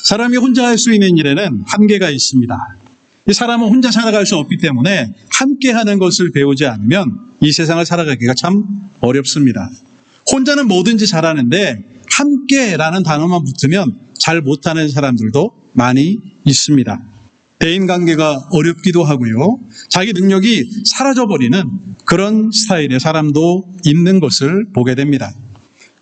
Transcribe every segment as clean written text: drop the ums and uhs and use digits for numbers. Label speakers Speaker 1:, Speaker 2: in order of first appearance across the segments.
Speaker 1: 사람이 혼자 할 수 있는 일에는 한계가 있습니다. 이 사람은 혼자 살아갈 수 없기 때문에 함께 하는 것을 배우지 않으면 이 세상을 살아가기가 참 어렵습니다. 혼자는 뭐든지 잘하는데 함께라는 단어만 붙으면 잘 못하는 사람들도 많이 있습니다. 대인관계가 어렵기도 하고요. 자기 능력이 사라져버리는 그런 스타일의 사람도 있는 것을 보게 됩니다.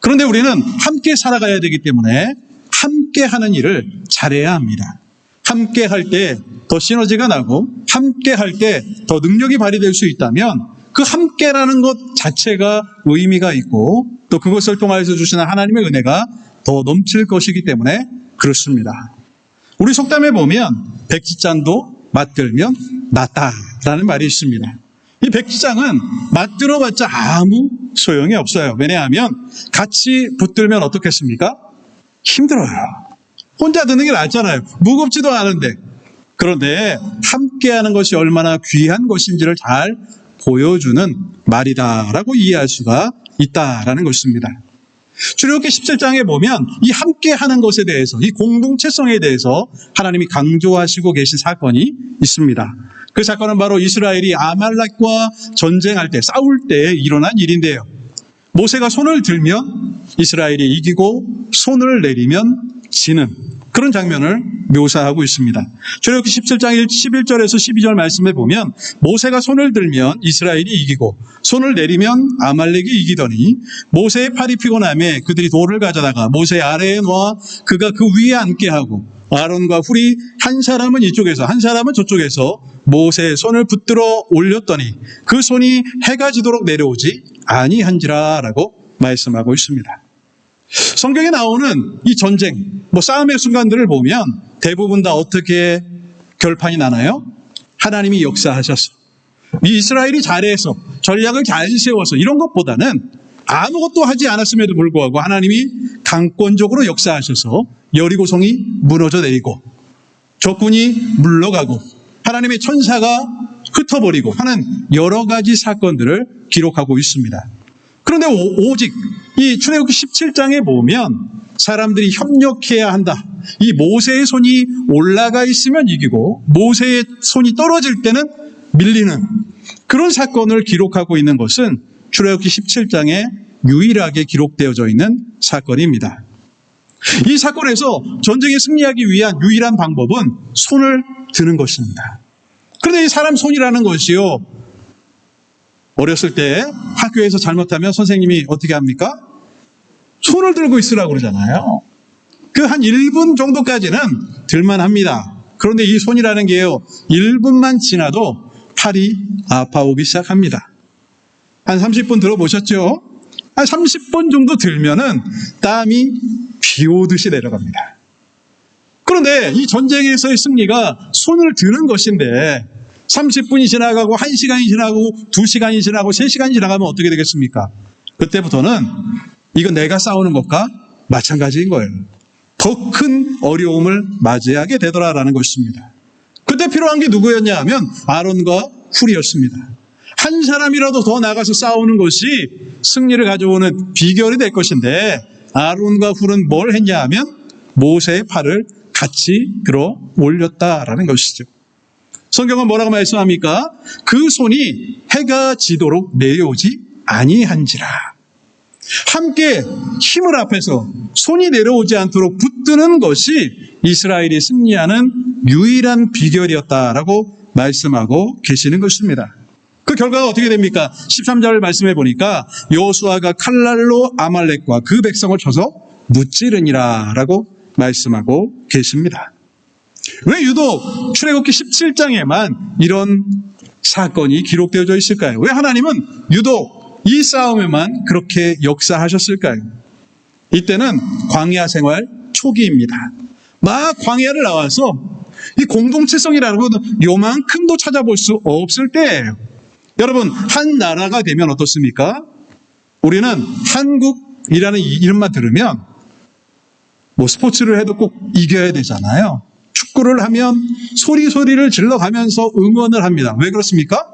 Speaker 1: 그런데 우리는 함께 살아가야 되기 때문에 함께 하는 일을 잘해야 합니다. 함께 할 때 더 시너지가 나고 함께 할 때 더 능력이 발휘될 수 있다면 그 함께라는 것 자체가 의미가 있고 또 그것을 통하여서 주시는 하나님의 은혜가 더 넘칠 것이기 때문에 그렇습니다. 우리 속담에 보면 백지장도 맞들면 낫다라는 말이 있습니다. 이 백지장은 맞들어봤자 아무 소용이 없어요. 왜냐하면 같이 붙들면 어떻겠습니까? 힘들어요. 혼자 드는 게 낫잖아요. 무겁지도 않은데. 그런데 함께하는 것이 얼마나 귀한 것인지를 잘 보여주는 말이다라고 이해할 수가 있다라는 것입니다. 출애굽기 17장에 보면 이 함께하는 것에 대해서, 이 공동체성에 대해서 하나님이 강조하시고 계신 사건이 있습니다. 그 사건은 바로 이스라엘이 아말렉과 전쟁할 때, 싸울 때 일어난 일인데요. 모세가 손을 들면 이스라엘이 이기고 손을 내리면 지는 그런 장면을 묘사하고 있습니다. 출애굽기 17장 11절에서 12절 말씀에 보면 모세가 손을 들면 이스라엘이 이기고 손을 내리면 아말렉이 이기더니 모세의 팔이 피곤함에 그들이 돌을 가져다가 모세 아래에 놓아 그가 그 위에 앉게 하고 아론과 훌이 한 사람은 이쪽에서 한 사람은 저쪽에서 모세의 손을 붙들어 올렸더니 그 손이 해가 지도록 내려오지 아니한지라라고 말씀하고 있습니다. 성경에 나오는 이 전쟁, 싸움의 순간들을 보면 대부분 다 어떻게 결판이 나나요? 하나님이 역사하셔서 이 이스라엘이 잘해서 전략을 잘 세워서 이런 것보다는 아무것도 하지 않았음에도 불구하고 하나님이 강권적으로 역사하셔서 여리고성이 무너져 내리고 적군이 물러가고 하나님의 천사가 흩어버리고 하는 여러 가지 사건들을 기록하고 있습니다. 그런데 오직 이 출애굽기 17장에 보면 사람들이 협력해야 한다. 이 모세의 손이 올라가 있으면 이기고 모세의 손이 떨어질 때는 밀리는 그런 사건을 기록하고 있는 것은 출애굽기 17장에 유일하게 기록되어져 있는 사건입니다. 이 사건에서 전쟁에 승리하기 위한 유일한 방법은 손을 드는 것입니다. 그런데 이 사람 손이라는 것이요, 어렸을 때 학교에서 잘못하면 선생님이 어떻게 합니까? 손을 들고 있으라고 그러잖아요. 그 한 1분 정도까지는 들만 합니다. 그런데 이 손이라는 게요, 1분만 지나도 팔이 아파오기 시작합니다. 한 30분 들어보셨죠? 한 30분 정도 들면은 땀이 비 오듯이 내려갑니다. 그런데 이 전쟁에서의 승리가 손을 드는 것인데 30분이 지나가고 1시간이 지나고 2시간이 지나고 3시간이 지나가면 어떻게 되겠습니까? 그때부터는 이건 내가 싸우는 것과 마찬가지인 거예요. 더 큰 어려움을 맞이하게 되더라라는 것입니다. 그때 필요한 게 누구였냐 하면 아론과 훌이었습니다. 한 사람이라도 더 나가서 싸우는 것이 승리를 가져오는 비결이 될 것인데 아론과 훌은 뭘 했냐 하면 모세의 팔을 같이 들어 올렸다라는 것이죠. 성경은 뭐라고 말씀합니까? 그 손이 해가 지도록 내려오지 아니한지라. 함께 힘을 합해서 손이 내려오지 않도록 붙드는 것이 이스라엘이 승리하는 유일한 비결이었다라고 말씀하고 계시는 것입니다. 그 결과가 어떻게 됩니까? 13절 말씀해 보니까 여호수아가 칼날로 아말렉과 그 백성을 쳐서 무찌르니라 라고 말씀하고 계십니다. 왜 유독 출애굽기 17장에만 이런 사건이 기록되어져 있을까요? 왜 하나님은 유독 이 싸움에만 그렇게 역사하셨을까요? 이때는 광야 생활 초기입니다. 막 광야를 나와서 이 공동체성이라는 건 요만큼도 찾아볼 수 없을 때예요. 여러분, 한 나라가 되면 어떻습니까? 우리는 한국이라는 이름만 들으면 스포츠를 해도 꼭 이겨야 되잖아요. 축구를 하면 소리를 질러가면서 응원을 합니다. 왜 그렇습니까?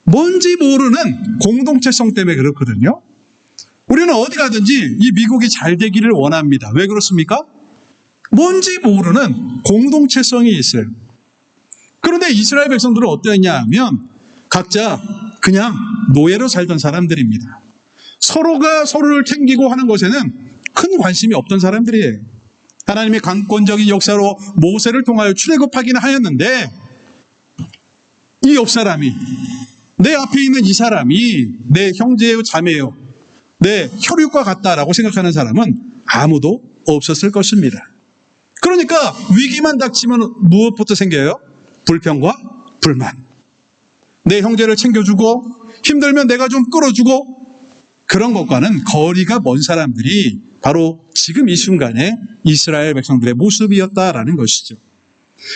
Speaker 1: 뭔지 모르는 공동체성 때문에 그렇거든요. 우리는 어디 가든지 이 미국이 잘 되기를 원합니다. 왜 그렇습니까? 뭔지 모르는 공동체성이 있어요. 그런데 이스라엘 백성들은 어떠했냐 하면 각자 그냥 노예로 살던 사람들입니다. 서로가 서로를 챙기고 하는 것에는 큰 관심이 없던 사람들이에요. 하나님의 강권적인 역사로 모세를 통하여 출애굽하기는 하였는데 이 옆 사람이, 내 앞에 있는 이 사람이 내 형제요 자매요 내 혈육과 같다라고 생각하는 사람은 아무도 없었을 것입니다. 그러니까 위기만 닥치면 무엇부터 생겨요? 불평과 불만. 내 형제를 챙겨주고 힘들면 내가 좀 끌어주고, 그런 것과는 거리가 먼 사람들이 바로 지금 이 순간에 이스라엘 백성들의 모습이었다라는 것이죠.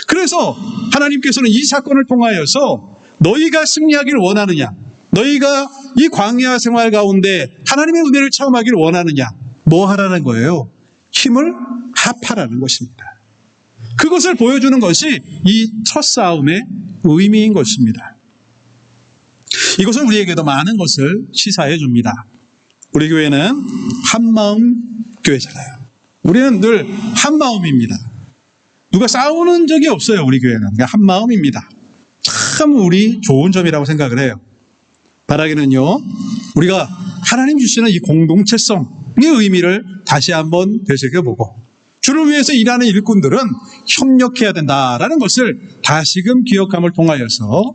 Speaker 1: 그래서 하나님께서는 이 사건을 통하여서 너희가 승리하기를 원하느냐, 너희가 이 광야 생활 가운데 하나님의 은혜를 체험하기를 원하느냐, 뭐 하라는 거예요? 힘을 합하라는 것입니다. 그것을 보여주는 것이 이 첫 싸움의 의미인 것입니다. 이것은 우리에게도 많은 것을 시사해 줍니다. 우리 교회는 한마음 교회잖아요. 우리는 늘 한마음입니다. 누가 싸우는 적이 없어요. 우리 교회는 그냥 한마음입니다. 참 우리 좋은 점이라고 생각을 해요. 바라기는요, 우리가 하나님 주시는 이 공동체성의 의미를 다시 한번 되새겨보고, 주를 위해서 일하는 일꾼들은 협력해야 된다라는 것을 다시금 기억함을 통하여서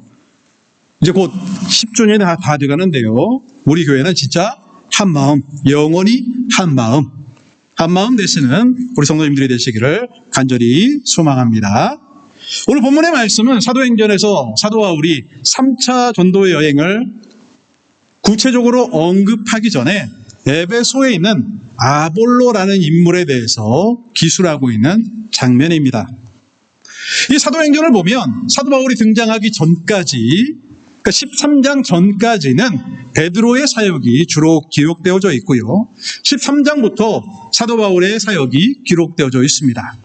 Speaker 1: 이제 곧 10주년이 다 돼가는데요, 우리 교회는 진짜 한마음, 영원히 한마음 되시는 우리 성도님들이 되시기를 간절히 소망합니다. 오늘 본문의 말씀은 사도행전에서 사도와 우리 3차 전도의 여행을 구체적으로 언급하기 전에 에베소에 있는 아볼로라는 인물에 대해서 기술하고 있는 장면입니다. 이 사도행전을 보면 사도 바울이 등장하기 전까지, 그러니까 13장 전까지는 베드로의 사역이 주로 기록되어져 있고요, 13장부터 사도 바울의 사역이 기록되어져 있습니다.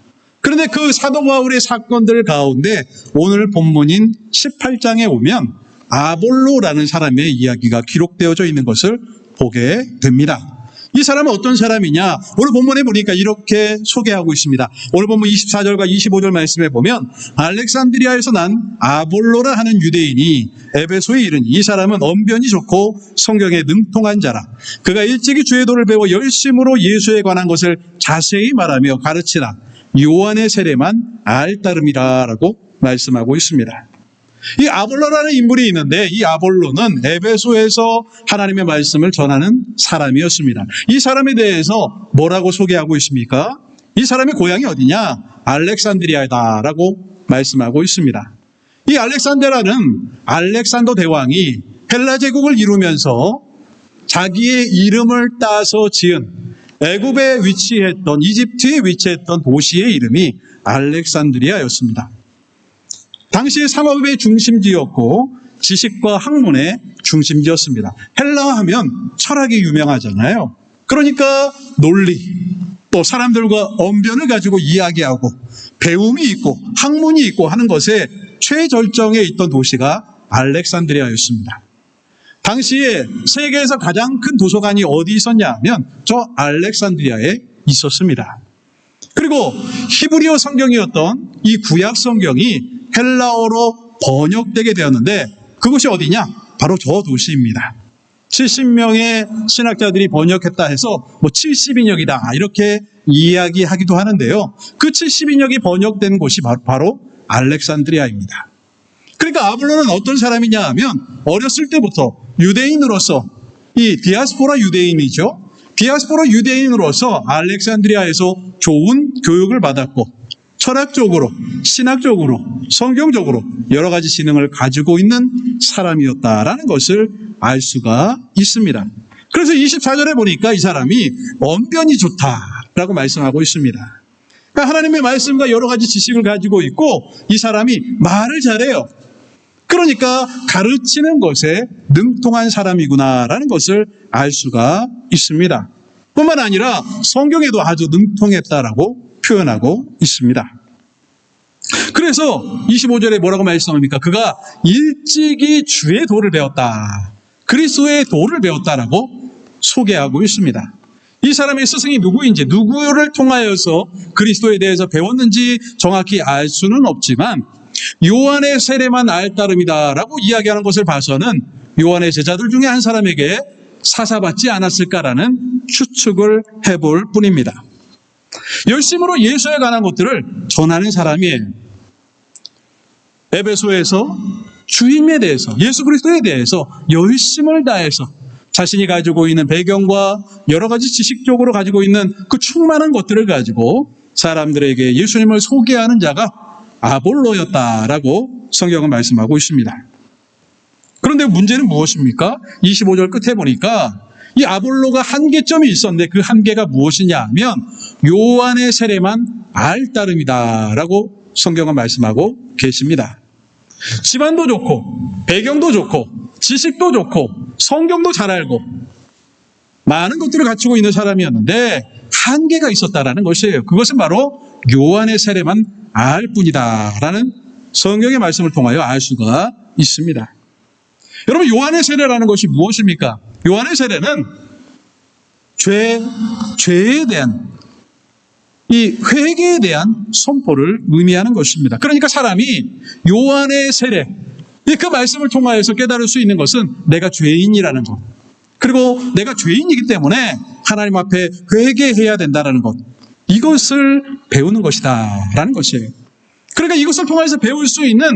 Speaker 1: 그런데 그 사도 바울의 사건들 가운데 오늘 본문인 18장에 오면 아볼로라는 사람의 이야기가 기록되어져 있는 것을 보게 됩니다. 이 사람은 어떤 사람이냐? 오늘 본문에 보니까 이렇게 소개하고 있습니다. 오늘 본문 24절과 25절 말씀에 보면 알렉산드리아에서 난 아볼로라 하는 유대인이 에베소에 이르니 이 사람은 언변이 좋고 성경에 능통한 자라. 그가 일찍이 주의 도를 배워 열심으로 예수에 관한 것을 자세히 말하며 가르치나 요한의 세례만 알따름이라라고 말씀하고 있습니다. 이 아볼로라는 인물이 있는데 이 아볼로는 에베소에서 하나님의 말씀을 전하는 사람이었습니다. 이 사람에 대해서 뭐라고 소개하고 있습니까? 이 사람의 고향이 어디냐? 알렉산드리아다라고 말씀하고 있습니다. 이 알렉산드라는 알렉산더 대왕이 헬라 제국을 이루면서 자기의 이름을 따서 지은 애굽에 위치했던, 이집트에 위치했던 도시의 이름이 알렉산드리아였습니다. 당시 상업의 중심지였고 지식과 학문의 중심지였습니다. 헬라 하면 철학이 유명하잖아요. 그러니까 논리, 또 사람들과 언변을 가지고 이야기하고 배움이 있고 학문이 있고 하는 것에 최절정에 있던 도시가 알렉산드리아였습니다. 당시에 세계에서 가장 큰 도서관이 어디 있었냐 하면 저 알렉산드리아에 있었습니다. 그리고 히브리어 성경이었던 이 구약 성경이 헬라어로 번역되게 되었는데 그것이 어디냐? 바로 저 도시입니다. 70명의 신학자들이 번역했다 해서 뭐 70인역이다 이렇게 이야기하기도 하는데요. 그 70인역이 번역된 곳이 바로 알렉산드리아입니다. 그러니까 아볼로는 어떤 사람이냐 하면 어렸을 때부터 유대인으로서, 이 디아스포라 유대인이죠. 디아스포라 유대인으로서 알렉산드리아에서 좋은 교육을 받았고 철학적으로, 신학적으로, 성경적으로 여러 가지 지능을 가지고 있는 사람이었다라는 것을 알 수가 있습니다. 그래서 24절에 보니까 이 사람이 언변이 좋다라고 말씀하고 있습니다. 그러니까 하나님의 말씀과 여러 가지 지식을 가지고 있고 이 사람이 말을 잘해요. 그러니까 가르치는 것에 능통한 사람이구나라는 것을 알 수가 있습니다. 뿐만 아니라 성경에도 아주 능통했다라고 표현하고 있습니다. 그래서 25절에 뭐라고 말씀합니까? 그가 일찍이 주의 도를 배웠다, 그리스도의 도를 배웠다라고 소개하고 있습니다. 이 사람의 스승이 누구인지, 누구를 통하여서 그리스도에 대해서 배웠는지 정확히 알 수는 없지만 요한의 세례만 알 따름이다라고 이야기하는 것을 봐서는 요한의 제자들 중에 한 사람에게 사사받지 않았을까라는 추측을 해볼 뿐입니다. 열심으로 예수에 관한 것들을 전하는 사람이에요. 에베소에서 주님에 대해서, 예수 그리스도에 대해서 열심을 다해서 자신이 가지고 있는 배경과 여러 가지 지식적으로 가지고 있는 그 충만한 것들을 가지고 사람들에게 예수님을 소개하는 자가 아볼로였다라고 성경은 말씀하고 있습니다. 그런데 문제는 무엇입니까? 25절 끝에 보니까 이 아볼로가 한계점이 있었는데 그 한계가 무엇이냐 하면 요한의 세례만 알 따름이다라고 성경은 말씀하고 계십니다. 집안도 좋고 배경도 좋고 지식도 좋고 성경도 잘 알고 많은 것들을 갖추고 있는 사람이었는데 한계가 있었다라는 것이에요. 그것은 바로 요한의 세례만 알 뿐이다라는 성경의 말씀을 통하여 알 수가 있습니다. 여러분, 요한의 세례라는 것이 무엇입니까? 요한의 세례는 죄에 대한 이 회개에 대한 선포를 의미하는 것입니다. 그러니까 사람이 요한의 세례, 그 말씀을 통하여서 깨달을 수 있는 것은 내가 죄인이라는 것, 그리고 내가 죄인이기 때문에 하나님 앞에 회개해야 된다는 것, 이것을 배우는 것이다라는 것이에요. 그러니까 이것을 통해서 배울 수 있는,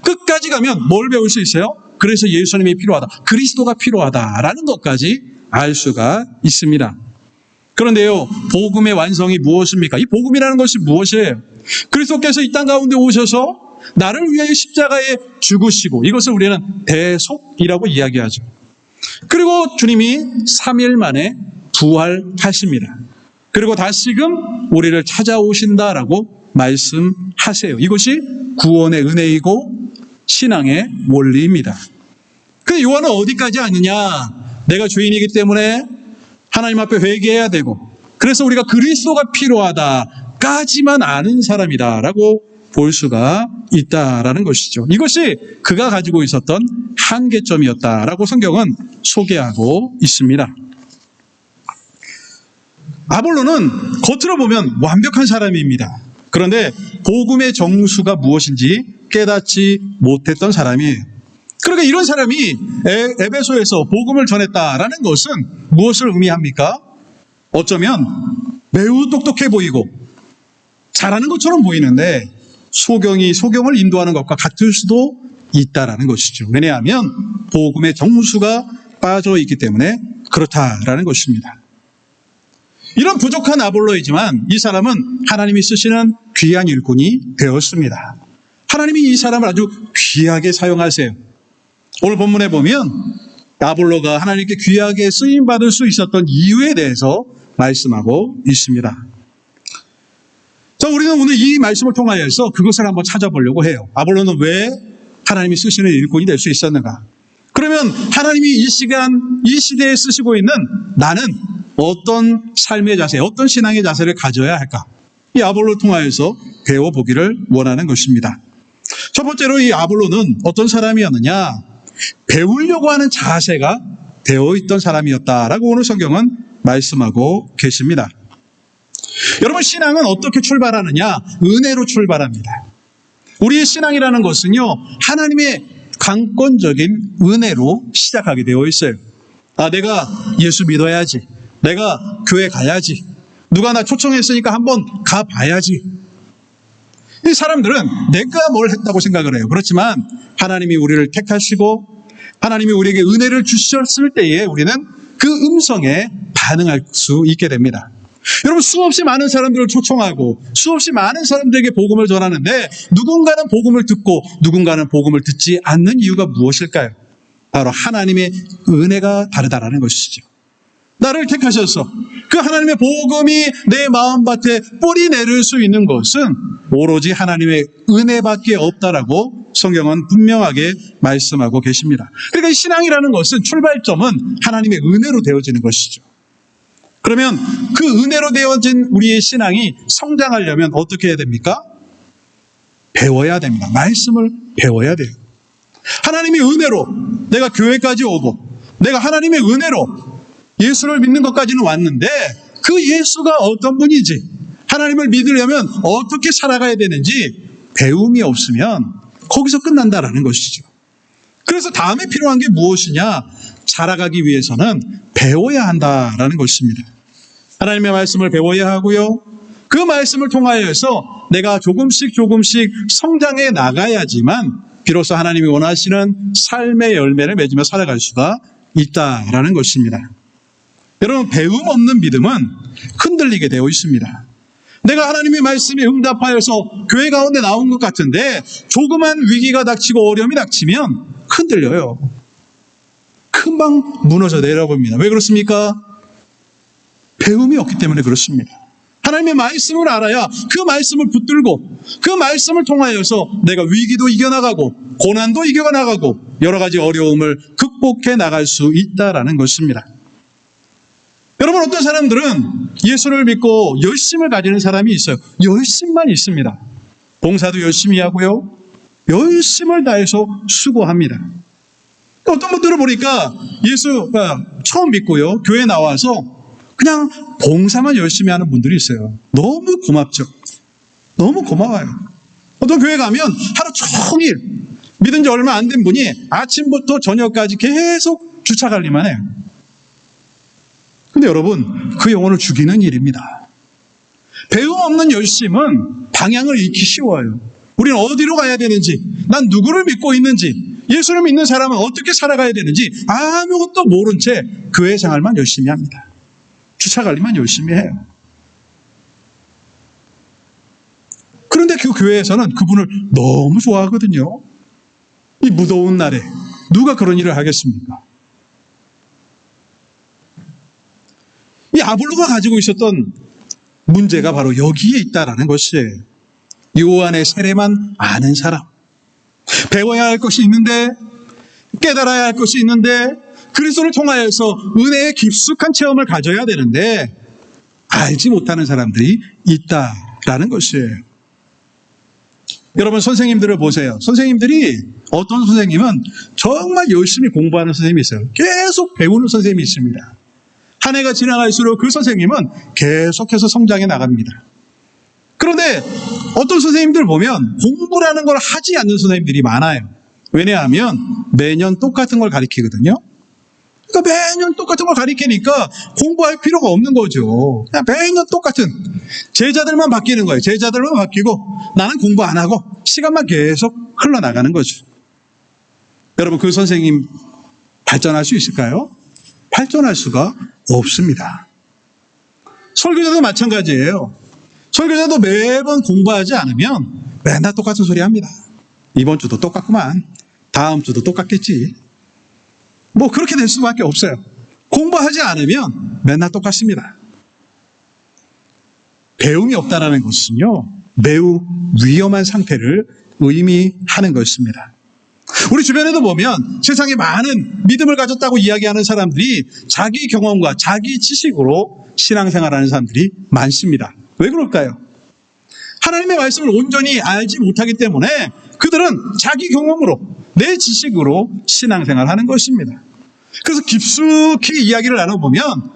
Speaker 1: 끝까지 가면 뭘 배울 수 있어요? 그래서 예수님이 필요하다, 그리스도가 필요하다라는 것까지 알 수가 있습니다. 그런데요, 복음의 완성이 무엇입니까? 이 복음이라는 것이 무엇이에요? 그리스도께서 이 땅 가운데 오셔서 나를 위하여 십자가에 죽으시고, 이것을 우리는 대속이라고 이야기하죠. 그리고 주님이 3일 만에 부활하십니다. 그리고 다시금 우리를 찾아오신다라고 말씀하세요. 이것이 구원의 은혜이고 신앙의 원리입니다. 근데 요한은 어디까지 아느냐? 내가 죄인이기 때문에 하나님 앞에 회개해야 되고, 그래서 우리가 그리스도가 필요하다까지만 아는 사람이다라고 볼 수가 있다라는 것이죠. 이것이 그가 가지고 있었던 한계점이었다라고 성경은 소개하고 있습니다. 아볼로는 겉으로 보면 완벽한 사람입니다. 그런데 복음의 정수가 무엇인지 깨닫지 못했던 사람이에요. 그러니까 이런 사람이 에베소에서 복음을 전했다라는 것은 무엇을 의미합니까? 어쩌면 매우 똑똑해 보이고 잘하는 것처럼 보이는데 소경을 인도하는 것과 같을 수도 있다라는 것이죠. 왜냐하면 복음의 정수가 빠져 있기 때문에 그렇다라는 것입니다. 이런 부족한 아볼로이지만 이 사람은 하나님이 쓰시는 귀한 일꾼이 되었습니다. 하나님이 이 사람을 아주 귀하게 사용하세요. 오늘 본문에 보면 아볼로가 하나님께 귀하게 쓰임받을 수 있었던 이유에 대해서 말씀하고 있습니다. 자, 우리는 오늘 이 말씀을 통하여서 그것을 한번 찾아보려고 해요. 아볼로는 왜 하나님이 쓰시는 일꾼이 될 수 있었는가? 그러면 하나님이 이 시간, 이 시대에 쓰시고 있는 나는 어떤 삶의 자세, 어떤 신앙의 자세를 가져야 할까? 이 아볼로를 통하여서 배워보기를 원하는 것입니다. 첫 번째로 이 아볼로는 어떤 사람이었느냐? 배우려고 하는 자세가 되어 있던 사람이었다라고 오늘 성경은 말씀하고 계십니다. 여러분, 신앙은 어떻게 출발하느냐? 은혜로 출발합니다. 우리의 신앙이라는 것은요, 하나님의 강권적인 은혜로 시작하게 되어 있어요. 내가 예수 믿어야지. 내가 교회 가야지. 누가 나 초청했으니까 한번 가봐야지. 이 사람들은 내가 뭘 했다고 생각을 해요. 그렇지만 하나님이 우리를 택하시고 하나님이 우리에게 은혜를 주셨을 때에 우리는 그 음성에 반응할 수 있게 됩니다. 여러분, 수없이 많은 사람들을 초청하고 수없이 많은 사람들에게 복음을 전하는데 누군가는 복음을 듣고 누군가는 복음을 듣지 않는 이유가 무엇일까요? 바로 하나님의 은혜가 다르다라는 것이죠. 나를 택하셔서 그 하나님의 복음이 내 마음밭에 뿌리 내릴 수 있는 것은 오로지 하나님의 은혜밖에 없다라고 성경은 분명하게 말씀하고 계십니다. 그러니까 신앙이라는 것은 출발점은 하나님의 은혜로 되어지는 것이죠. 그러면 그 은혜로 되어진 우리의 신앙이 성장하려면 어떻게 해야 됩니까? 배워야 됩니다. 말씀을 배워야 돼요. 하나님의 은혜로 내가 교회까지 오고 내가 하나님의 은혜로 예수를 믿는 것까지는 왔는데 그 예수가 어떤 분인지, 하나님을 믿으려면 어떻게 살아가야 되는지 배움이 없으면 거기서 끝난다라는 것이죠. 그래서 다음에 필요한 게 무엇이냐? 살아가기 위해서는 배워야 한다라는 것입니다. 하나님의 말씀을 배워야 하고요. 그 말씀을 통하여서 내가 조금씩 성장해 나가야지만 비로소 하나님이 원하시는 삶의 열매를 맺으며 살아갈 수가 있다라는 것입니다. 여러분, 배움 없는 믿음은 흔들리게 되어 있습니다. 내가 하나님의 말씀에 응답하여서 교회 가운데 나온 것 같은데 조그만 위기가 닥치고 어려움이 닥치면 흔들려요. 금방 무너져 내려봅니다. 왜 그렇습니까? 배움이 없기 때문에 그렇습니다. 하나님의 말씀을 알아야 그 말씀을 붙들고 그 말씀을 통하여서 내가 위기도 이겨나가고 고난도 이겨나가고 여러 가지 어려움을 극복해 나갈 수 있다라는 것입니다. 여러분, 어떤 사람들은 예수를 믿고 열심을 가지는 사람이 있어요. 열심만 있습니다. 봉사도 열심히 하고요. 열심을 다해서 수고합니다. 어떤 분들을 보니까 예수가 처음 믿고요. 교회 나와서 그냥 봉사만 열심히 하는 분들이 있어요. 너무 고맙죠. 너무 고마워요. 어떤 교회 가면 하루 종일 믿은 지 얼마 안 된 분이 아침부터 저녁까지 계속 주차 관리만 해요. 근데 여러분, 그 영혼을 죽이는 일입니다. 배움 없는 열심은 방향을 잃기 쉬워요. 우리는 어디로 가야 되는지, 난 누구를 믿고 있는지, 예수를 믿는 사람은 어떻게 살아가야 되는지 아무것도 모른 채 교회 생활만 열심히 합니다. 주차 관리만 열심히 해요. 그런데 그 교회에서는 그분을 너무 좋아하거든요. 이 무더운 날에 누가 그런 일을 하겠습니까? 이 아볼로가 가지고 있었던 문제가 바로 여기에 있다라는 것이에요. 요한의 세례만 아는 사람, 배워야 할 것이 있는데, 깨달아야 할 것이 있는데, 그리스도를 통하여서 은혜의 깊숙한 체험을 가져야 되는데 알지 못하는 사람들이 있다라는 것이에요. 여러분, 선생님들을 보세요. 선생님들이, 어떤 선생님은 정말 열심히 공부하는 선생님이 있어요. 계속 배우는 선생님이 있습니다. 한 해가 지나갈수록 그 선생님은 계속해서 성장해 나갑니다. 그런데 어떤 선생님들 보면 공부라는 걸 하지 않는 선생님들이 많아요. 왜냐하면 매년 똑같은 걸 가르치거든요. 그러니까 매년 똑같은 걸 가르치니까 공부할 필요가 없는 거죠. 그냥 매년 똑같은 제자들만 바뀌는 거예요. 제자들만 바뀌고 나는 공부 안 하고 시간만 계속 흘러나가는 거죠. 여러분, 그 선생님 발전할 수 있을까요? 발전할 수가 없습니다. 설교자도 마찬가지예요. 설교자도 매번 공부하지 않으면 맨날 똑같은 소리 합니다. 이번 주도 똑같구만. 다음 주도 똑같겠지. 뭐 그렇게 될 수밖에 없어요. 공부하지 않으면 맨날 똑같습니다. 배움이 없다는 것은요, 매우 위험한 상태를 의미하는 것입니다. 우리 주변에도 보면 세상에 많은 믿음을 가졌다고 이야기하는 사람들이 자기 경험과 자기 지식으로 신앙생활하는 사람들이 많습니다. 왜 그럴까요? 하나님의 말씀을 온전히 알지 못하기 때문에 그들은 자기 경험으로, 내 지식으로 신앙생활하는 것입니다. 그래서 깊숙이 이야기를 나눠보면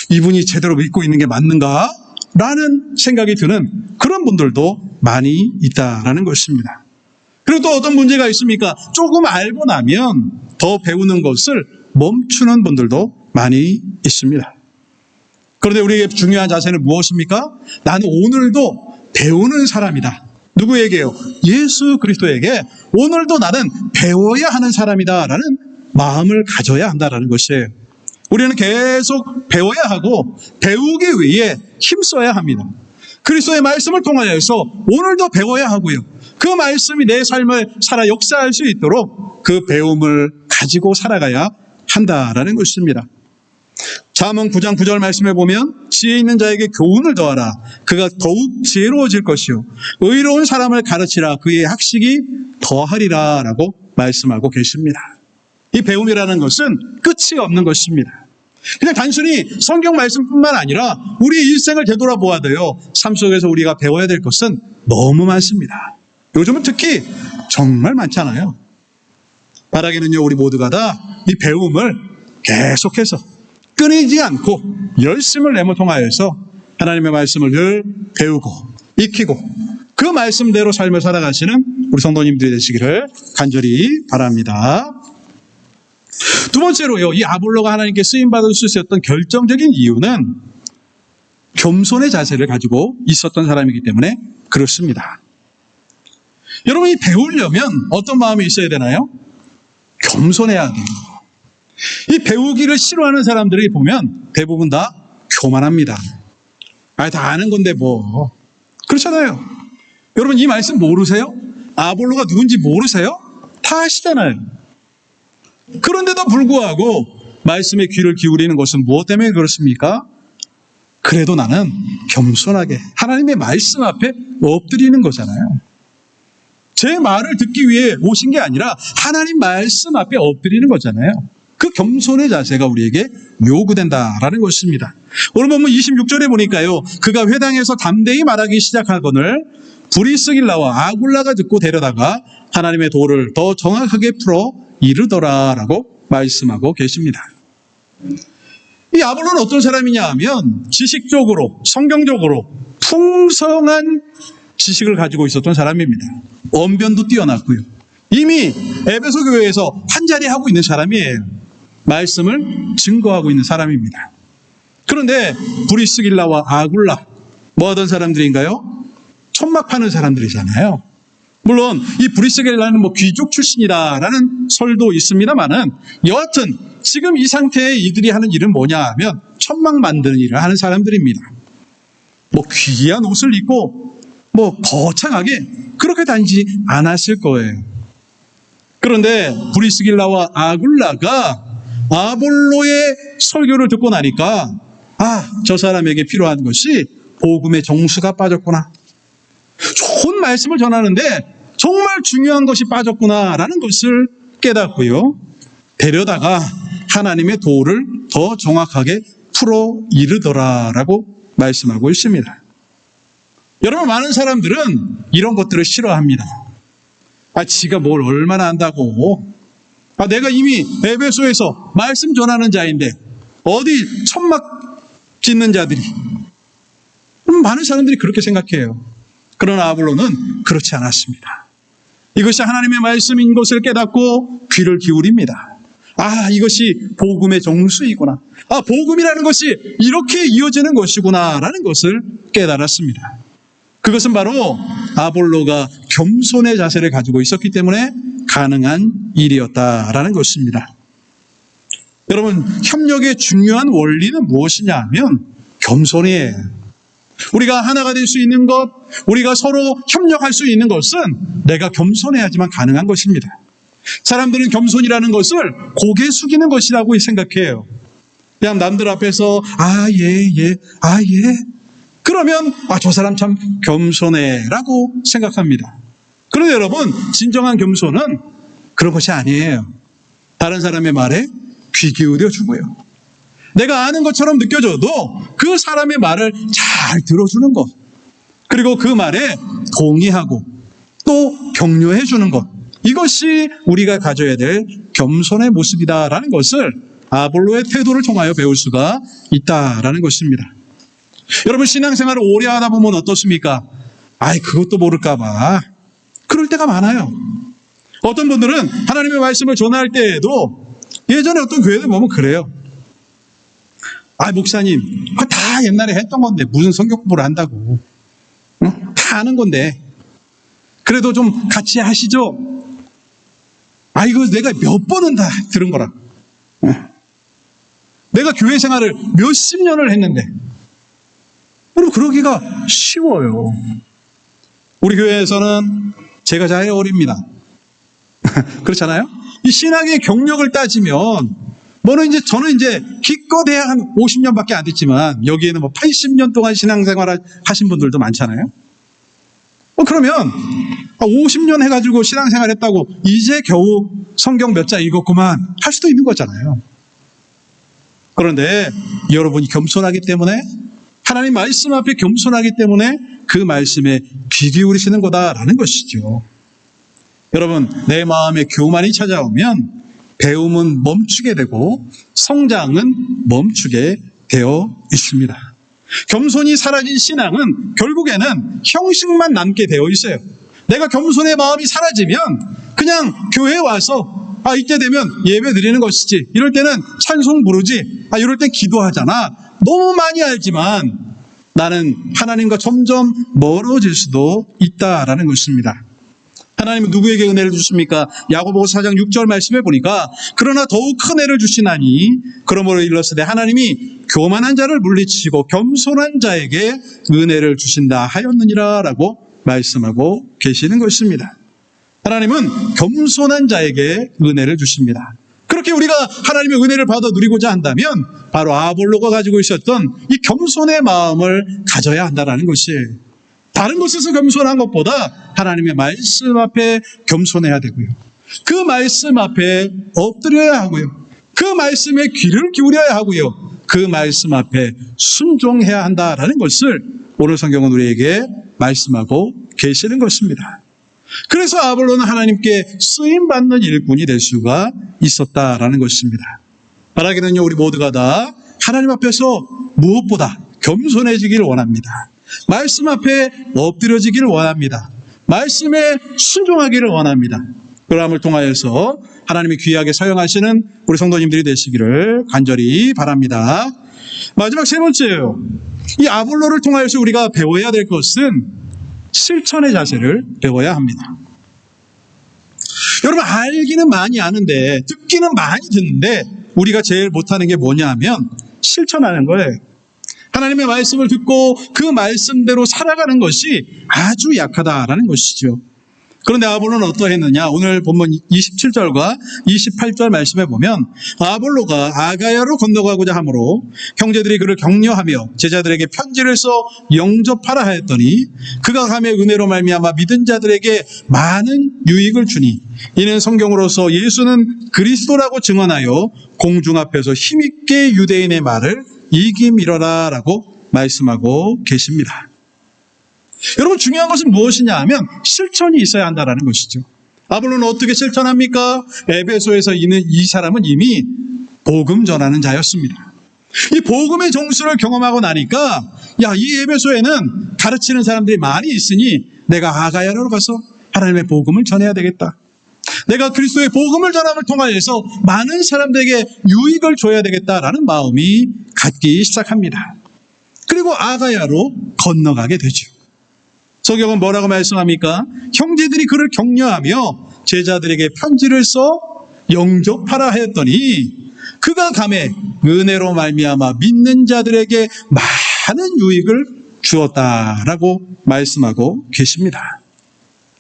Speaker 1: 이분이 제대로 믿고 있는 게 맞는가? 라는 생각이 드는 그런 분들도 많이 있다라는 것입니다. 그리고 또 어떤 문제가 있습니까? 조금 알고 나면 더 배우는 것을 멈추는 분들도 많이 있습니다. 그런데 우리에게 중요한 자세는 무엇입니까? 나는 오늘도 배우는 사람이다. 누구에게요? 예수 그리스도에게 오늘도 나는 배워야 하는 사람이다 라는 마음을 가져야 한다는 것이에요. 우리는 계속 배워야 하고 배우기 위해 힘써야 합니다. 그리스도의 말씀을 통하여서 오늘도 배워야 하고요. 그 말씀이 내 삶을 살아 역사할 수 있도록 그 배움을 가지고 살아가야 한다라는 것입니다. 잠언 9장 9절 말씀에 보면 지혜 있는 자에게 교훈을 더하라. 그가 더욱 지혜로워질 것이요 의로운 사람을 가르치라. 그의 학식이 더하리라 라고 말씀하고 계십니다. 이 배움이라는 것은 끝이 없는 것입니다. 그냥 단순히 성경 말씀뿐만 아니라 우리 일생을 되돌아보아도요, 삶 속에서 우리가 배워야 될 것은 너무 많습니다. 요즘은 특히 정말 많잖아요. 바라기는요, 우리 모두가 다 이 배움을 계속해서 끊이지 않고 열심을 내모 통하여서 하나님의 말씀을 늘 배우고 익히고 그 말씀대로 삶을 살아가시는 우리 성도님들이 되시기를 간절히 바랍니다. 두 번째로요, 이 아볼로가 하나님께 쓰임받을 수 있었던 결정적인 이유는 겸손의 자세를 가지고 있었던 사람이기 때문에 그렇습니다. 여러분이 배우려면 어떤 마음이 있어야 되나요? 겸손해야 돼요. 이 배우기를 싫어하는 사람들이 보면 대부분 다 교만합니다. 다 아는 건데 뭐. 그렇잖아요. 여러분 이 말씀 모르세요? 아볼로가 누군지 모르세요? 다 아시잖아요. 그런데도 불구하고 말씀에 귀를 기울이는 것은 무엇 때문에 그렇습니까? 그래도 나는 겸손하게 하나님의 말씀 앞에 엎드리는 거잖아요. 제 말을 듣기 위해 오신 게 아니라 하나님 말씀 앞에 엎드리는 거잖아요. 그 겸손의 자세가 우리에게 요구된다라는 것입니다. 오늘 본문 26절에 보니까요, 그가 회당에서 담대히 말하기 시작하거늘 브리스길라와 아굴라가 듣고 데려다가 하나님의 도를 더 정확하게 풀어 이르더라라고 말씀하고 계십니다. 이 아볼로는 어떤 사람이냐 하면 지식적으로, 성경적으로 풍성한 지식을 가지고 있었던 사람입니다. 언변도 뛰어났고요. 이미 에베소 교회에서 한자리 하고 있는 사람이에요. 말씀을 증거하고 있는 사람입니다. 그런데 브리스길라와 아굴라 뭐 하던 사람들인가요? 천막 파는 사람들이잖아요. 물론 이 브리스길라는 뭐 귀족 출신이다라는 설도 있습니다만은 여하튼 지금 이 상태에 이들이 하는 일은 뭐냐 하면 천막 만드는 일을 하는 사람들입니다. 뭐 귀한 옷을 입고 뭐 거창하게 그렇게 다니지 않았을 거예요. 그런데 브리스길라와 아굴라가 아볼로의 설교를 듣고 나니까 저 사람에게 필요한 것이 복음의 정수가 빠졌구나. 좋은 말씀을 전하는데 정말 중요한 것이 빠졌구나라는 것을 깨닫고요. 데려다가 하나님의 도를 더 정확하게 풀어 이르더라라고 말씀하고 있습니다. 여러분 많은 사람들은 이런 것들을 싫어합니다. 지가 뭘 얼마나 안다고. 내가 이미 에베소에서 말씀 전하는 자인데 어디 천막 짓는 자들이. 많은 사람들이 그렇게 생각해요. 그러나 아볼로는 그렇지 않았습니다. 이것이 하나님의 말씀인 것을 깨닫고 귀를 기울입니다. 이것이 복음의 정수이구나. 복음이라는 것이 이렇게 이어지는 것이구나 라는 것을 깨달았습니다. 그것은 바로 아볼로가 겸손의 자세를 가지고 있었기 때문에 가능한 일이었다라는 것입니다. 여러분, 협력의 중요한 원리는 무엇이냐 하면 겸손이에요. 우리가 하나가 될 수 있는 것, 우리가 서로 협력할 수 있는 것은 내가 겸손해야지만 가능한 것입니다. 사람들은 겸손이라는 것을 고개 숙이는 것이라고 생각해요. 그냥 남들 앞에서 예. 그러면 저 사람 참 겸손해 라고 생각합니다. 그런데 여러분, 진정한 겸손은 그런 것이 아니에요. 다른 사람의 말에 귀 기울여 주고요. 내가 아는 것처럼 느껴져도 그 사람의 말을 잘 들어주는 것, 그리고 그 말에 동의하고 또 격려해 주는 것, 이것이 우리가 가져야 될 겸손의 모습이다라는 것을 아볼로의 태도를 통하여 배울 수가 있다라는 것입니다. 여러분, 신앙생활을 오래 하다 보면 어떻습니까? 그것도 모를까 봐. 그럴 때가 많아요. 어떤 분들은 하나님의 말씀을 전할 때에도 예전에 어떤 교회들 보면 그래요. 목사님, 그거 다 옛날에 했던 건데 무슨 성경 공부를 한다고. 다 아는 건데. 그래도 좀 같이 하시죠. 이거 내가 몇 번은 다 들은 거라. 내가 교회 생활을 몇십 년을 했는데. 여러분, 그러기가 쉬워요. 우리 교회에서는 제가 잘 어립니다. 그렇잖아요? 이 신학의 경력을 따지면 저는 기껏해야 한 50년밖에 안 됐지만 여기에는 80년 동안 신앙생활 하신 분들도 많잖아요. 그러면 50년 해가지고 신앙생활 했다고 이제 겨우 성경 몇 자 읽었구만 할 수도 있는 거잖아요. 그런데 여러분이 겸손하기 때문에, 하나님 말씀 앞에 겸손하기 때문에 그 말씀에 귀 기울이시는 거다라는 것이죠. 여러분, 내 마음에 교만이 찾아오면 배움은 멈추게 되고 성장은 멈추게 되어 있습니다. 겸손이 사라진 신앙은 결국에는 형식만 남게 되어 있어요. 내가 겸손의 마음이 사라지면 그냥 교회에 와서 이때 되면 예배 드리는 것이지, 이럴 때는 찬송 부르지, 이럴 땐 기도하잖아. 너무 많이 알지만 나는 하나님과 점점 멀어질 수도 있다라는 것입니다. 하나님은 누구에게 은혜를 주십니까? 야고보서 4장 6절 말씀에 보니까 그러나 더욱 큰 은혜를 주시나니 그러므로 일렀으되 하나님이 교만한 자를 물리치시고 겸손한 자에게 은혜를 주신다 하였느니라 라고 말씀하고 계시는 것입니다. 하나님은 겸손한 자에게 은혜를 주십니다. 그렇게 우리가 하나님의 은혜를 받아 누리고자 한다면 바로 아볼로가 가지고 있었던 이 겸손의 마음을 가져야 한다는 것이에요. 다른 곳에서 겸손한 것보다 하나님의 말씀 앞에 겸손해야 되고요. 그 말씀 앞에 엎드려야 하고요. 그 말씀에 귀를 기울여야 하고요. 그 말씀 앞에 순종해야 한다라는 것을 오늘 성경은 우리에게 말씀하고 계시는 것입니다. 그래서 아볼로는 하나님께 쓰임받는 일꾼이 될 수가 있었다라는 것입니다. 바라기는요, 우리 모두가 다 하나님 앞에서 무엇보다 겸손해지기를 원합니다. 말씀 앞에 엎드려지기를 원합니다. 말씀에 순종하기를 원합니다. 그러함을 통하여서 하나님이 귀하게 사용하시는 우리 성도님들이 되시기를 간절히 바랍니다. 마지막 세 번째예요. 이 아볼로를 통하여서 우리가 배워야 될 것은 실천의 자세를 배워야 합니다. 여러분, 알기는 많이 아는데, 듣기는 많이 듣는데 우리가 제일 못하는 게 뭐냐 하면 실천하는 거예요. 하나님의 말씀을 듣고 그 말씀대로 살아가는 것이 아주 약하다라는 것이죠. 그런데 아볼로는 어떠했느냐? 오늘 본문 27절과 28절 말씀에 보면 아볼로가 아가야로 건너가고자 하므로 형제들이 그를 격려하며 제자들에게 편지를 써 영접하라 하였더니 그가 감의 은혜로 말미암아 믿은 자들에게 많은 유익을 주니 이는 성경으로서 예수는 그리스도라고 증언하여 공중 앞에서 힘있게 유대인의 말을 이김이러라 라고 말씀하고 계십니다. 여러분, 중요한 것은 무엇이냐 하면 실천이 있어야 한다는 것이죠. 아볼로는 어떻게 실천합니까? 에베소에서 이 사람은 이미 복음 전하는 자였습니다. 이 복음의 정수를 경험하고 나니까 이 에베소에는 가르치는 사람들이 많이 있으니 내가 아가야로 가서 하나님의 복음을 전해야 되겠다. 내가 그리스도의 복음을 전함을 통하여서 많은 사람들에게 유익을 줘야 되겠다라는 마음이 갖기 시작합니다. 그리고 아가야로 건너가게 되죠. 성경은 뭐라고 말씀합니까? 형제들이 그를 격려하며 제자들에게 편지를 써 영접하라 하였더니 그가 감에 은혜로 말미암아 믿는 자들에게 많은 유익을 주었다라고 말씀하고 계십니다.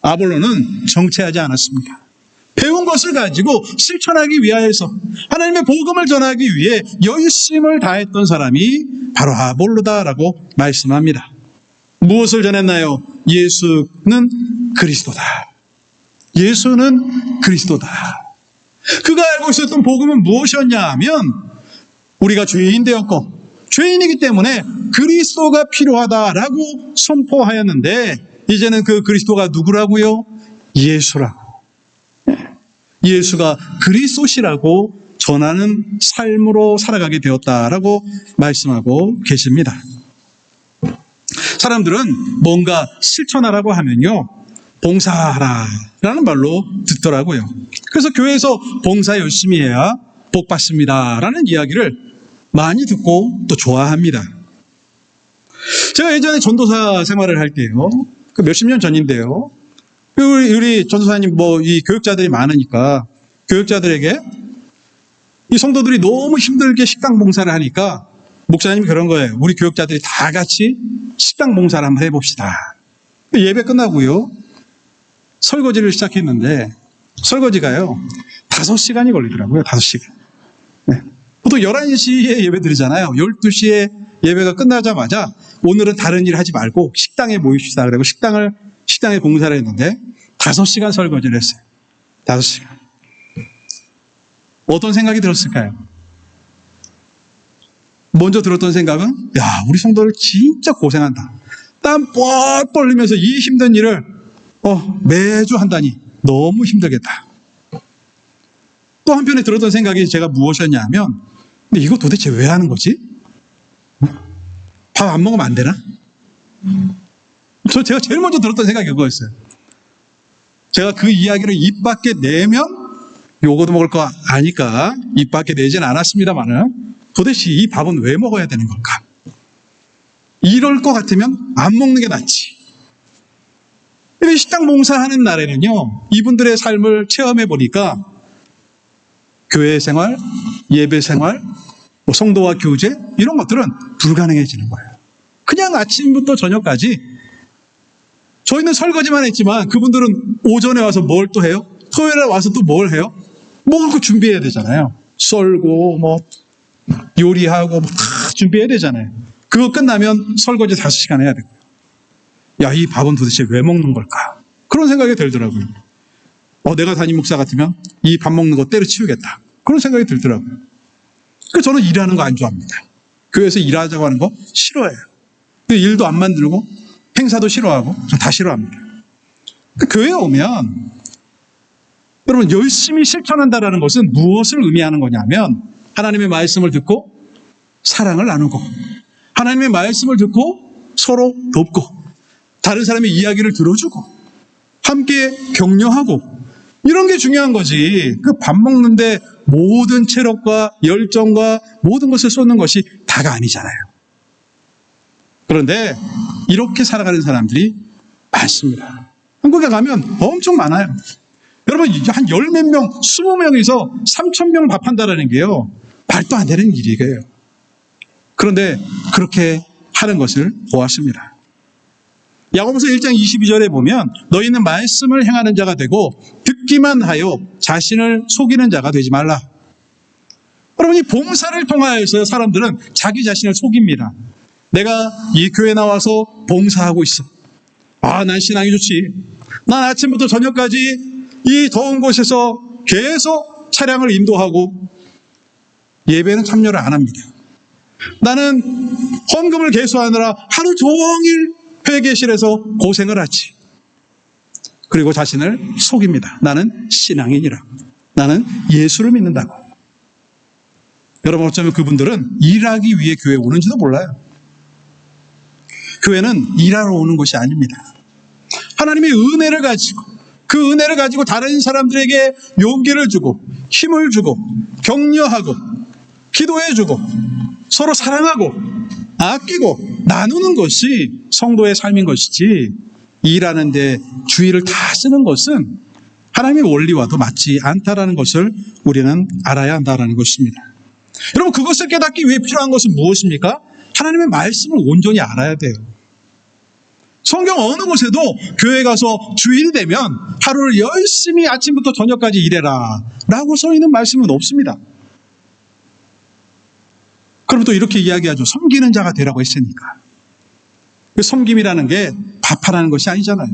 Speaker 1: 아볼로는 정체하지 않았습니다. 배운 것을 가지고 실천하기 위하여서 하나님의 복음을 전하기 위해 열심을 다했던 사람이 바로 아볼로다라고 말씀합니다. 무엇을 전했나요? 예수는 그리스도다. 예수는 그리스도다. 그가 알고 있었던 복음은 무엇이었냐 하면 우리가 죄인 되었고 죄인이기 때문에 그리스도가 필요하다라고 선포하였는데 이제는 그 그리스도가 누구라고요? 예수라고. 예수가 그리스도시라고 전하는 삶으로 살아가게 되었다라고 말씀하고 계십니다. 사람들은 뭔가 실천하라고 하면요, 봉사하라라는 말로 듣더라고요. 그래서 교회에서 봉사 열심히 해야 복 받습니다라는 이야기를 많이 듣고 또 좋아합니다. 제가 예전에 전도사 생활을 할 때요, 그 몇십 년 전인데요, 우리 전도사님 이 교육자들이 많으니까 교육자들에게 이 성도들이 너무 힘들게 식당 봉사를 하니까 목사님이 그런 거예요. 우리 교육자들이 다 같이 식당 봉사를 한번 해봅시다. 예배 끝나고요, 설거지를 시작했는데 설거지가요 5시간이 걸리더라고요. 5시간. 네. 보통 11시에 예배 드리잖아요. 12시에 예배가 끝나자마자 오늘은 다른 일 하지 말고 식당에 모입시다. 그리고 식당에 봉사를 했는데 5시간 설거지를 했어요. 5시간. 어떤 생각이 들었을까요? 먼저 들었던 생각은 우리 성도들 진짜 고생한다. 땀 뻘뻘 흘리면서 이 힘든 일을 매주 한다니 너무 힘들겠다. 또 한편에 들었던 생각이 제가 무엇이었냐면, 근데 이거 도대체 왜 하는 거지? 밥 안 먹으면 안 되나? 제가 제일 먼저 들었던 생각이 그거였어요. 제가 그 이야기를 입 밖에 내면 요거도 먹을 거 아니까 입 밖에 내진 않았습니다만은 도대체 이 밥은 왜 먹어야 되는 걸까? 이럴 것 같으면 안 먹는 게 낫지. 식당 봉사하는 날에는요, 이분들의 삶을 체험해 보니까 교회 생활, 예배 생활, 성도와 교제 이런 것들은 불가능해지는 거예요. 그냥 아침부터 저녁까지 저희는 설거지만 했지만 그분들은 오전에 와서 뭘 또 해요? 토요일에 와서 또 뭘 해요? 먹을 거 준비해야 되잖아요. 썰고 요리하고 다 준비해야 되잖아요. 그거 끝나면 설거지 5시간 해야 되고요. 야, 이 밥은 도대체 왜 먹는 걸까? 그런 생각이 들더라고요. 내가 담임 목사 같으면 이 밥 먹는 거 때려치우겠다. 그런 생각이 들더라고요. 그래서 저는 일하는 거 안 좋아합니다. 교회에서 일하자고 하는 거 싫어해요. 일도 안 만들고 행사도 싫어하고 다 싫어합니다. 교회에 오면 여러분 열심히 실천한다는 것은 무엇을 의미하는 거냐면 하나님의 말씀을 듣고 사랑을 나누고 하나님의 말씀을 듣고 서로 돕고 다른 사람의 이야기를 들어주고 함께 격려하고 이런 게 중요한 거지. 그 밥 먹는데 모든 체력과 열정과 모든 것을 쏟는 것이 다가 아니잖아요. 그런데 이렇게 살아가는 사람들이 많습니다. 한국에 가면 엄청 많아요. 여러분 한 10몇 명, 20명에서 3,000명 밥한다는 게요. 말도 안 되는 일이에요. 그런데 그렇게 하는 것을 보았습니다. 야고보서 1장 22절에 보면 너희는 말씀을 행하는 자가 되고 듣기만 하여 자신을 속이는 자가 되지 말라. 여러분 이 봉사를 통하여서 사람들은 자기 자신을 속입니다. 내가 이 교회 나와서 봉사하고 있어. 난 신앙이 좋지. 난 아침부터 저녁까지 이 더운 곳에서 계속 차량을 인도하고 예배는 참여를 안 합니다. 나는 헌금을 계수하느라 하루 종일 회계실에서 고생을 하지. 그리고 자신을 속입니다. 나는 신앙인이라. 나는 예수를 믿는다고. 여러분 어쩌면 그분들은 일하기 위해 교회에 오는지도 몰라요. 교회는 일하러 오는 곳이 아닙니다. 하나님의 은혜를 가지고 그 은혜를 가지고 다른 사람들에게 용기를 주고 힘을 주고 격려하고 기도해주고 서로 사랑하고 아끼고 나누는 것이 성도의 삶인 것이지 일하는 데 주의를 다 쓰는 것은 하나님의 원리와도 맞지 않다라는 것을 우리는 알아야 한다는 것입니다. 여러분 그것을 깨닫기 위해 필요한 것은 무엇입니까? 하나님의 말씀을 온전히 알아야 돼요. 성경 어느 곳에도 교회 가서 주일이 되면 하루를 열심히 아침부터 저녁까지 일해라 라고 써 있는 말씀은 없습니다. 그럼 또 이렇게 이야기하죠. 섬기는 자가 되라고 했으니까. 그 섬김이라는 게 밥하라는 것이 아니잖아요.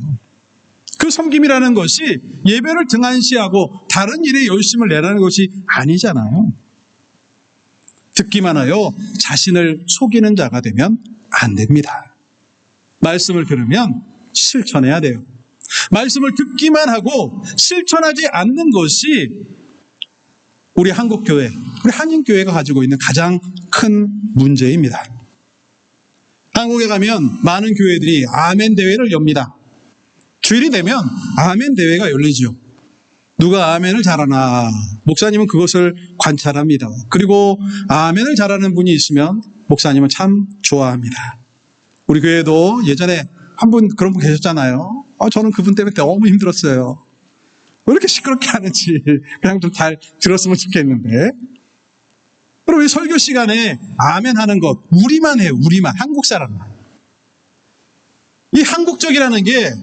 Speaker 1: 그 섬김이라는 것이 예배를 등한시하고 다른 일에 열심을 내라는 것이 아니잖아요. 듣기만 하여 자신을 속이는 자가 되면 안 됩니다. 말씀을 들으면 실천해야 돼요. 말씀을 듣기만 하고 실천하지 않는 것이 우리 한국교회, 우리 한인교회가 가지고 있는 가장 큰 문제입니다. 한국에 가면 많은 교회들이 아멘 대회를 엽니다. 주일이 되면 아멘 대회가 열리죠. 누가 아멘을 잘하나 목사님은 그것을 관찰합니다. 그리고 아멘을 잘하는 분이 있으면 목사님은 참 좋아합니다. 우리 교회도 예전에 한 분 그런 분 계셨잖아요. 저는 그분 때문에 너무 힘들었어요. 왜 이렇게 시끄럽게 하는지 그냥 좀 잘 들었으면 좋겠는데. 그리고 이 설교 시간에 아멘 하는 것 우리만 해요. 우리만. 한국 사람만. 이 한국적이라는 게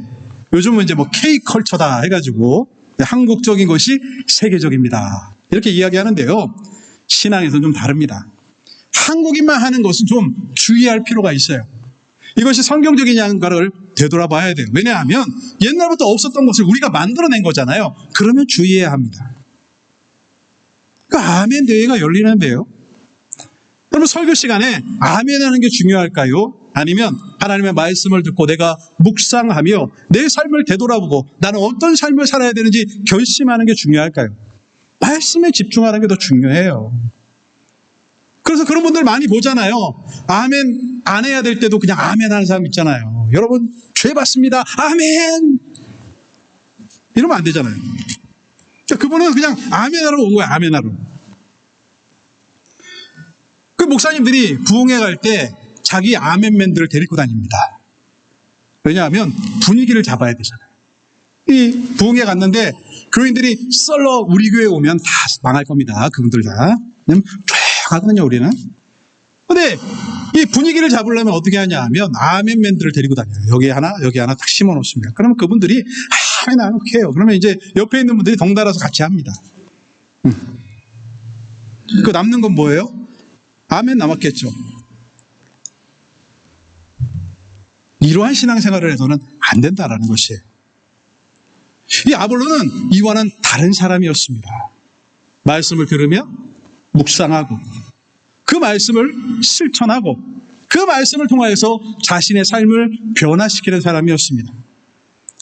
Speaker 1: 요즘은 이제 K컬처다 해가지고 한국적인 것이 세계적입니다. 이렇게 이야기하는데요. 신앙에서는 좀 다릅니다. 한국인만 하는 것은 좀 주의할 필요가 있어요. 이것이 성경적이냐를 되돌아봐야 돼요. 왜냐하면 옛날부터 없었던 것을 우리가 만들어낸 거잖아요. 그러면 주의해야 합니다. 그 아멘 대회가 열리는데요. 여러분 설교 시간에 아멘 하는 게 중요할까요? 아니면 하나님의 말씀을 듣고 내가 묵상하며 내 삶을 되돌아보고 나는 어떤 삶을 살아야 되는지 결심하는 게 중요할까요? 말씀에 집중하는 게 더 중요해요. 그래서 그런 분들 많이 보잖아요. 아멘 안 해야 될 때도 그냥 아멘 하는 사람 있잖아요. 여러분 죄 받습니다. 아멘. 이러면 안 되잖아요. 그분은 그냥 아멘하러 온 거예요. 아멘하러. 그 목사님들이 부흥회 갈 때 자기 아멘맨들을 데리고 다닙니다. 왜냐하면 분위기를 잡아야 되잖아요. 이 부흥회 갔는데 교인들이 썰러 우리 교회 오면 다 망할 겁니다. 그분들 다. 조용하거든요, 우리는. 근데 이 분위기를 잡으려면 어떻게 하냐 하면 아멘맨들을 데리고 다녀요. 여기 하나 딱 심어 놓습니다. 그러면 그분들이 아멘 안 해요. 그러면 이제 옆에 있는 분들이 덩달아서 같이 합니다. 그 남는 건 뭐예요? 아멘 남았겠죠. 이러한 신앙생활을 해서는 안 된다라는 것이에요. 이 아볼로는 이와는 다른 사람이었습니다. 말씀을 들으며 묵상하고 그 말씀을 실천하고 그 말씀을 통하여서 자신의 삶을 변화시키는 사람이었습니다.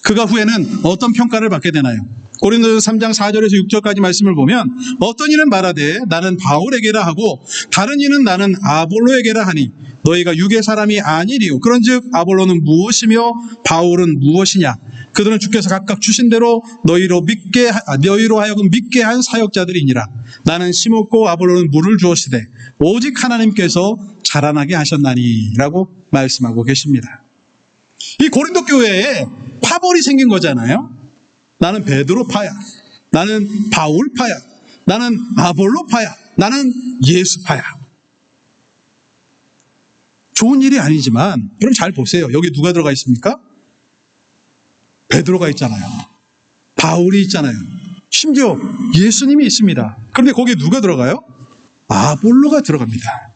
Speaker 1: 그가 후에는 어떤 평가를 받게 되나요? 고린도전서 3장 4절에서 6절까지 말씀을 보면 어떤 이는 말하되 나는 바울에게라 하고 다른 이는 나는 아볼로에게라 하니 너희가 육의 사람이 아니리요. 그런즉 아볼로는 무엇이며 바울은 무엇이냐? 그들은 주께서 각각 주신 대로 너희로 하여금 믿게 한 사역자들이니라. 나는 심었고 아볼로는 물을 주었으되 오직 하나님께서 자라나게 하셨나니 라고 말씀하고 계십니다. 이 고린도 교회에 파벌이 생긴 거잖아요. 나는 베드로 파야, 나는 바울 파야, 나는 아볼로 파야, 나는 예수 파야. 좋은 일이 아니지만 여러분 잘 보세요. 여기 누가 들어가 있습니까? 베드로가 있잖아요. 바울이 있잖아요. 심지어 예수님이 있습니다. 그런데 거기에 누가 들어가요? 아볼로가 들어갑니다.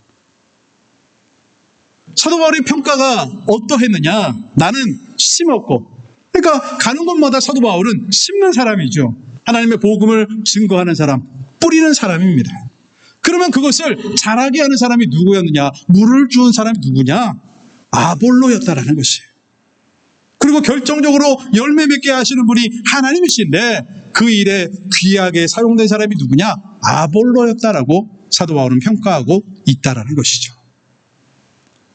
Speaker 1: 사도 바울의 평가가 어떠했느냐? 나는 심었고, 그러니까 가는 곳마다 사도 바울은 심는 사람이죠. 하나님의 복음을 증거하는 사람, 뿌리는 사람입니다. 그러면 그것을 자라게 하는 사람이 누구였느냐? 물을 주은 사람이 누구냐? 아볼로였다라는 것이에요. 그리고 결정적으로 열매 맺게 하시는 분이 하나님이신데 그 일에 귀하게 사용된 사람이 누구냐? 아볼로였다라고 사도 바울은 평가하고 있다라는 것이죠.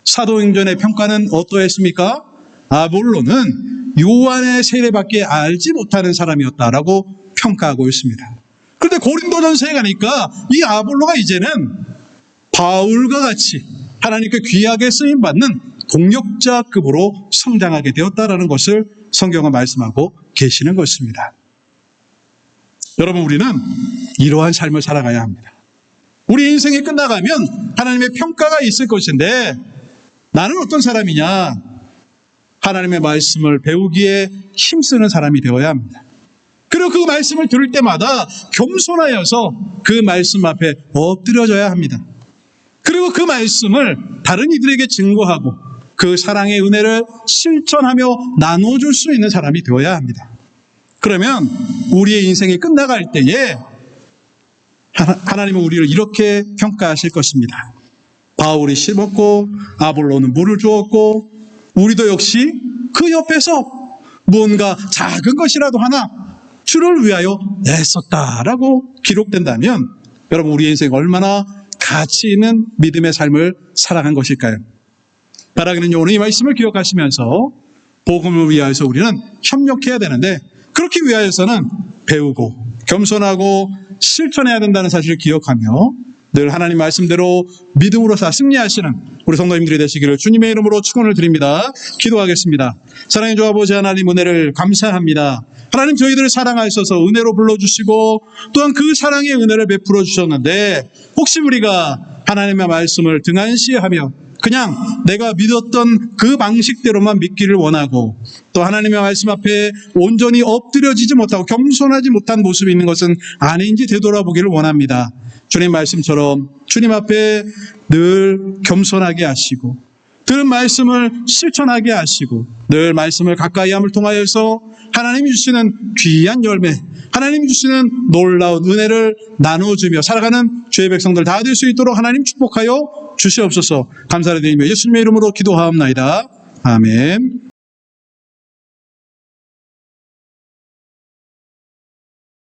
Speaker 1: 사도행전의 평가는 어떠했습니까? 아볼로는 요한의 세례밖에 알지 못하는 사람이었다라고 평가하고 있습니다. 그런데 고린도전서에 가니까 이 아볼로가 이제는 바울과 같이 하나님께 귀하게 쓰임받는 동역자급으로 성장하게 되었다라는 것을 성경은 말씀하고 계시는 것입니다. 여러분, 우리는 이러한 삶을 살아가야 합니다. 우리 인생이 끝나가면 하나님의 평가가 있을 것인데 나는 어떤 사람이냐? 하나님의 말씀을 배우기에 힘쓰는 사람이 되어야 합니다. 그리고 그 말씀을 들을 때마다 겸손하여서 그 말씀 앞에 엎드려져야 합니다. 그리고 그 말씀을 다른 이들에게 증거하고 그 사랑의 은혜를 실천하며 나눠줄 수 있는 사람이 되어야 합니다. 그러면 우리의 인생이 끝나갈 때에 하나님은 우리를 이렇게 평가하실 것입니다. 바울이 심었고 아볼로는 물을 주었고 우리도 역시 그 옆에서 무언가 작은 것이라도 하나 주를 위하여 애썼다라고 기록된다면 여러분, 우리의 인생이 얼마나 가치 있는 믿음의 삶을 살아간 것일까요? 바라기는 오늘 이 말씀을 기억하시면서 복음을 위하여서 우리는 협력해야 되는데 그렇게 위하여서는 배우고 겸손하고 실천해야 된다는 사실을 기억하며 늘 하나님 말씀대로 믿음으로 다 승리하시는 우리 성도님들이 되시기를 주님의 이름으로 축원을 드립니다. 기도하겠습니다. 사랑의 주 아버지 하나님, 은혜를 감사합니다. 하나님, 저희들을 사랑하셔서 은혜로 불러주시고 또한 그 사랑의 은혜를 베풀어 주셨는데 혹시 우리가 하나님의 말씀을 등한시하며 그냥 내가 믿었던 그 방식대로만 믿기를 원하고 또 하나님의 말씀 앞에 온전히 엎드려지지 못하고 겸손하지 못한 모습이 있는 것은 아닌지 되돌아보기를 원합니다. 주님 말씀처럼 주님 앞에 늘 겸손하게 하시고 들은 말씀을 실천하게 하시고 늘 말씀을 가까이 함을 통하여서 하나님이 주시는 귀한 열매, 하나님이 주시는 놀라운 은혜를 나눠주며 살아가는 주의 백성들 다 될 수 있도록 하나님 축복하여 주시옵소서. 감사를 드리며 예수님의 이름으로 기도하옵나이다. 아멘.